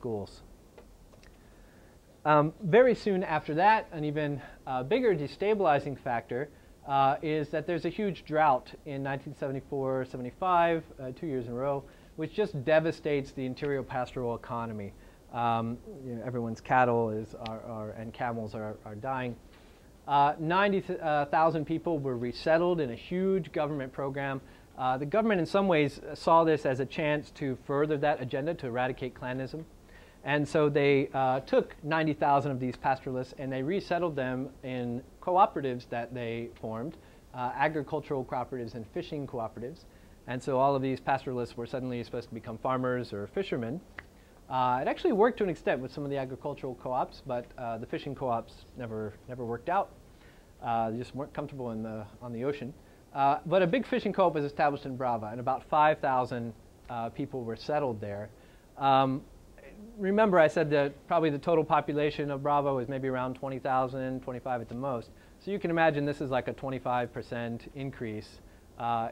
schools. Very soon after that, an even bigger destabilizing factor is that there's a huge drought in 1974-75, 2 years in a row, which just devastates the interior pastoral economy. Everyone's cattle and camels are dying. 90,000 people were resettled in a huge government program. The government in some ways saw this as a chance to further that agenda to eradicate clanism. And so they took 90,000 of these pastoralists and they resettled them in cooperatives that they formed, agricultural cooperatives and fishing cooperatives. And so all of these pastoralists were suddenly supposed to become farmers or fishermen. It actually worked to an extent with some of the agricultural co-ops, but the fishing co-ops never worked out. They just weren't comfortable on the ocean. But a big fishing co-op was established in Brava, and about 5,000 people were settled there. Remember, I said that probably the total population of Brava was maybe around 20,000, 25 at the most. So you can imagine this is like a 25% increase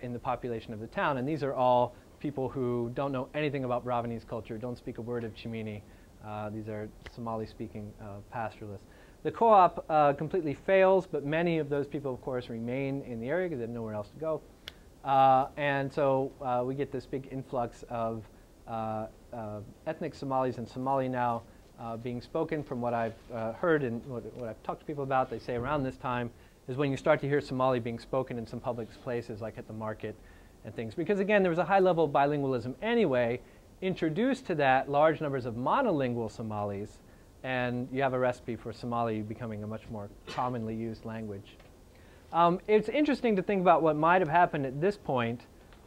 in the population of the town. And these are all people who don't know anything about Bravanese culture, don't speak a word of Chimwiini. These are Somali-speaking pastoralists. The co-op completely fails, but many of those people, of course, remain in the area because they have nowhere else to go. And so we get this big influx of ethnic Somalis and Somali now being spoken. From what I've heard and what I've talked to people about, they say around this time is when you start to hear Somali being spoken in some public places like at the market and things. Because again, there was a high level of bilingualism anyway, introduced to that large numbers of monolingual Somalis, and you have a recipe for Somali becoming a much more commonly used language. It's interesting to think about what might have happened at this point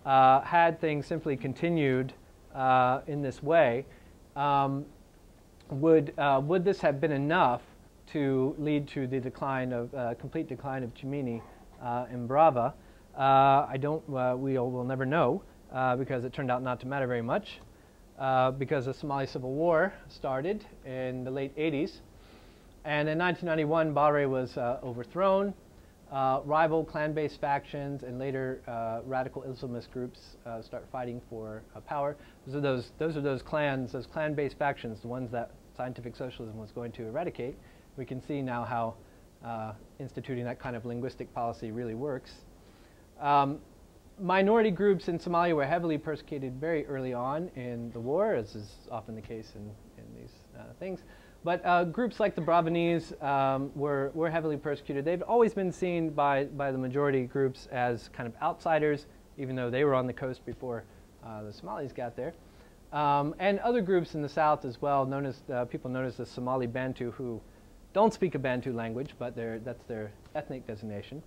had things simply continued in this way. Would this have been enough to lead to the decline of complete decline of Chimwiini in Brava? We will never know because it turned out not to matter very much because the Somali Civil War started in the late 80s. And in 1991, Bahre was overthrown. Rival clan-based factions and later radical Islamist groups start fighting for power. Those are those clans, those clan-based factions, the ones that scientific socialism was going to eradicate. We can see now how instituting that kind of linguistic policy really works. Minority groups in Somalia were heavily persecuted very early on in the war, as is often the case in these things. But groups like the Bravanese were heavily persecuted. They've always been seen by the majority groups as kind of outsiders, even though they were on the coast before the Somalis got there. And other groups in the south as well, people known as the Somali Bantu, who don't speak a Bantu language, but that's their ethnic designation.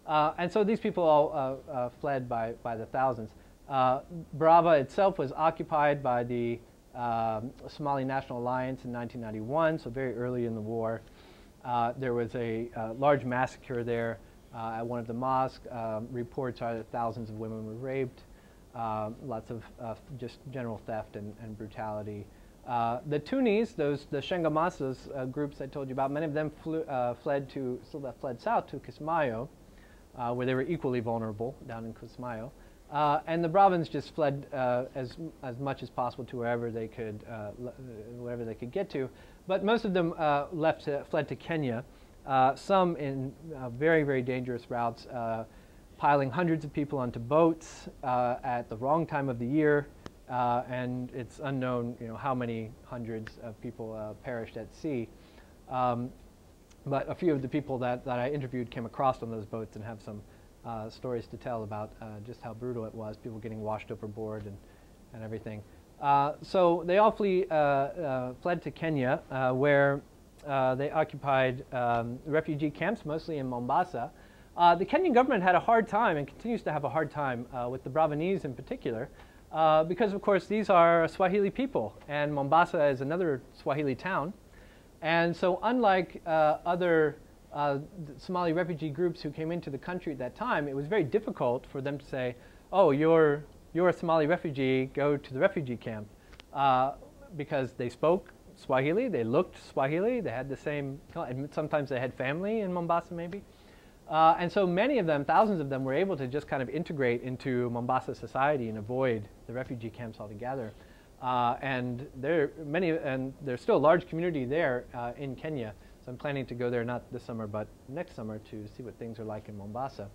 And so these people all fled by the thousands. Brava itself was occupied by the Somali National Alliance in 1991, so very early in the war. There was a large massacre there at one of the mosques. Reports are that thousands of women were raped. Lots of just general theft and brutality. The Tunis, the Shengamasas groups I told you about, many of them fled south to Kismayo, where they were equally vulnerable down in Kismayo. And the Bravans just fled as much as possible to wherever they could get to. But most of them fled to Kenya, some in very, very dangerous routes, piling hundreds of people onto boats at the wrong time of the year. And it's unknown, how many hundreds of people perished at sea. But a few of the people that I interviewed came across on those boats and have some stories to tell about just how brutal it was, people getting washed overboard and everything. So they all fled to Kenya, where they occupied refugee camps, mostly in Mombasa. The Kenyan government had a hard time, and continues to have a hard time, with the Bravanese in particular, because of course these are Swahili people, and Mombasa is another Swahili town. And so unlike other Somali refugee groups who came into the country at that time, it was very difficult for them to say, oh, you're a Somali refugee, go to the refugee camp. Because they spoke Swahili, they looked Swahili, they had the same, sometimes they had family in Mombasa maybe. And so many of them, thousands of them, were able to just kind of integrate into Mombasa society and avoid the refugee camps altogether. And there's still a large community there in Kenya. So I'm planning to go there not this summer, but next summer to see what things are like in Mombasa.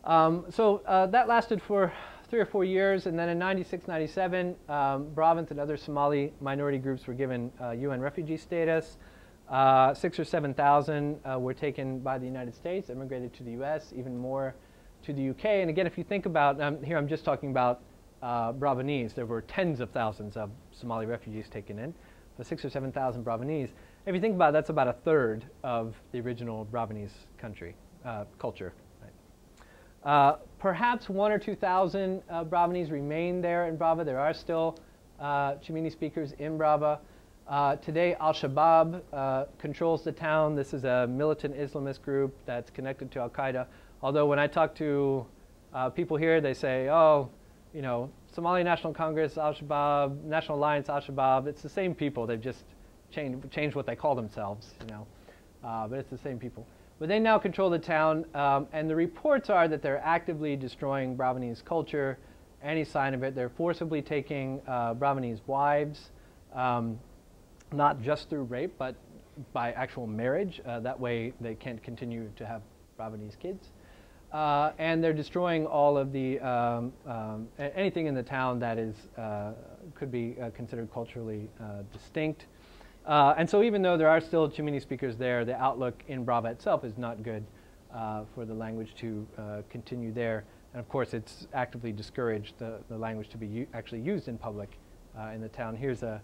That lasted for 3 or 4 years, and then in 96, 97, Brahmins and other Somali minority groups were given UN refugee status. 6,000 or 7,000 were taken by the United States, immigrated to the US, even more to the UK. And again, if you think about, here I'm just talking about Brahmanese, there were tens of thousands of Somali refugees taken in, but 6,000 or 7,000 Brahmanese. If you think about it, that's about a third of the original Brahmanese culture. Right? Perhaps 1,000 or 2,000 Brahmanese remain there in Brava. There are still Chimwiini speakers in Brava. Today, Al-Shabaab controls the town. This is a militant Islamist group that's connected to Al-Qaeda. Although when I talk to people here, they say, oh, you know, Somali National Congress, Al-Shabaab, National Alliance, Al-Shabaab, it's the same people. They've just changed what they call themselves, you know, but it's the same people. But they now control the town, and the reports are that they're actively destroying Brahmanese culture. Any sign of it, they're forcibly taking Brahmanese wives, not just through rape, but by actual marriage. That way they can't continue to have Brahmanese kids. And they're destroying all of the, anything in the town that is, could be considered culturally distinct. And so even though there are still Chimwiini speakers there, the outlook in Brava itself is not good for the language to continue there. And of course, it's actively discouraged the language to be actually used in public in the town. Here's a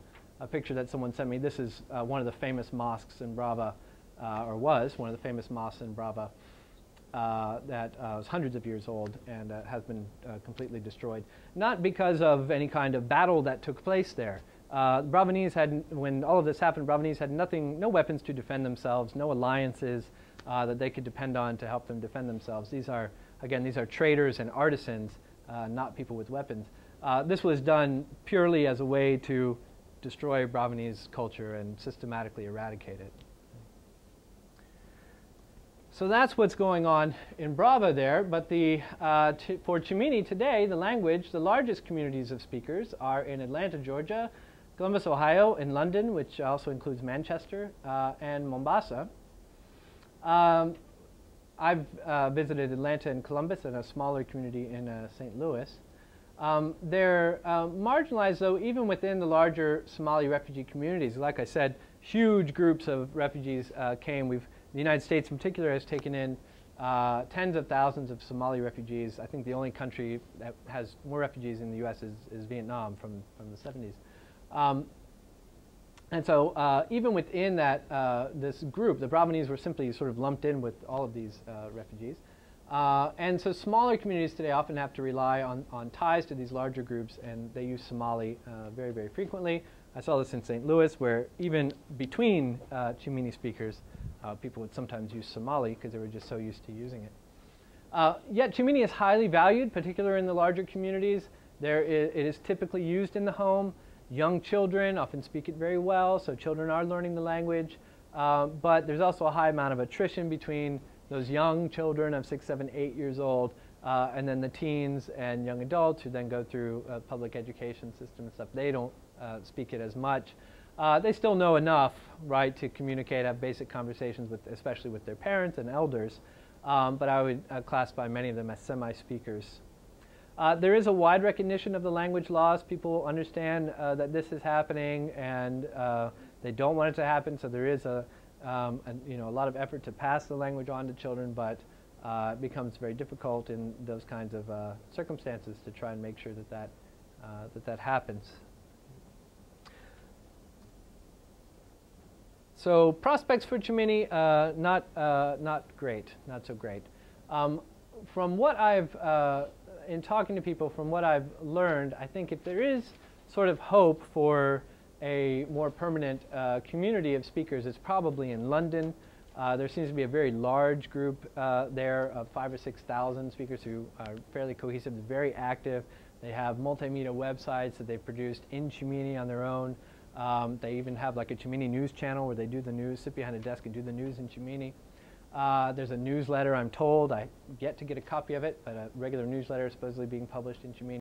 picture that someone sent me. This is one of the famous mosques in Brava, or was one of the famous mosques in Brava that was hundreds of years old and has been completely destroyed. Not because of any kind of battle that took place there. Bravanese had, when all of this happened, Bravanese had no weapons to defend themselves, no alliances that they could depend on to help them defend themselves. These are, again, these are traders and artisans, not people with weapons. This was done purely as a way to destroy Bravanese culture and systematically eradicate it. So that's what's going on in Brava there, but for Chimwiini today, the language, the largest communities of speakers are in Atlanta, Georgia, Columbus, Ohio, in London, which also includes Manchester, and Mombasa. I've visited Atlanta and Columbus and a smaller community in St. Louis. They're marginalized, though, even within the larger Somali refugee communities. Like I said, huge groups of refugees came. The United States in particular has taken in tens of thousands of Somali refugees. I think the only country that has more refugees in the U.S. is Vietnam from the 70s. And so even within that, this group, the Brahmanese were simply sort of lumped in with all of these refugees. And so smaller communities today often have to rely on ties to these larger groups, and they use Somali very, very frequently. I saw this in St. Louis, where even between Chimwiini speakers, people would sometimes use Somali because they were just so used to using it. Yet Chimwiini is highly valued, particularly in the larger communities. It is typically used in the home. Young children often speak it very well, so children are learning the language. But there's also a high amount of attrition between those young children of 6, 7, 8 years old, and then the teens and young adults who then go through a public education system and stuff. They don't speak it as much. They still know enough, right, to communicate, have basic conversations with, especially with their parents and elders. But I would classify many of them as semi-speakers. There is a wide recognition of the language loss. People understand that this is happening, and they don't want it to happen. So there is a lot of effort to pass the language on to children, but it becomes very difficult in those kinds of circumstances to try and make sure that that happens. So prospects for Chimwiini, not great, not so great. From what in talking to people, from what I've learned, I think if there is sort of hope for a more permanent community of speakers, it's probably in London. There seems to be a very large group there of 5,000 or 6,000 speakers who are fairly cohesive, very active. They have multimedia websites that they've produced in Chimwiini on their own. They even have like a Chimwiini news channel where they do the news, sit behind a desk and do the news in Chimwiini. There's a newsletter, I'm told. I yet to get a copy of it, but a regular newsletter is supposedly being published in Chimwiini.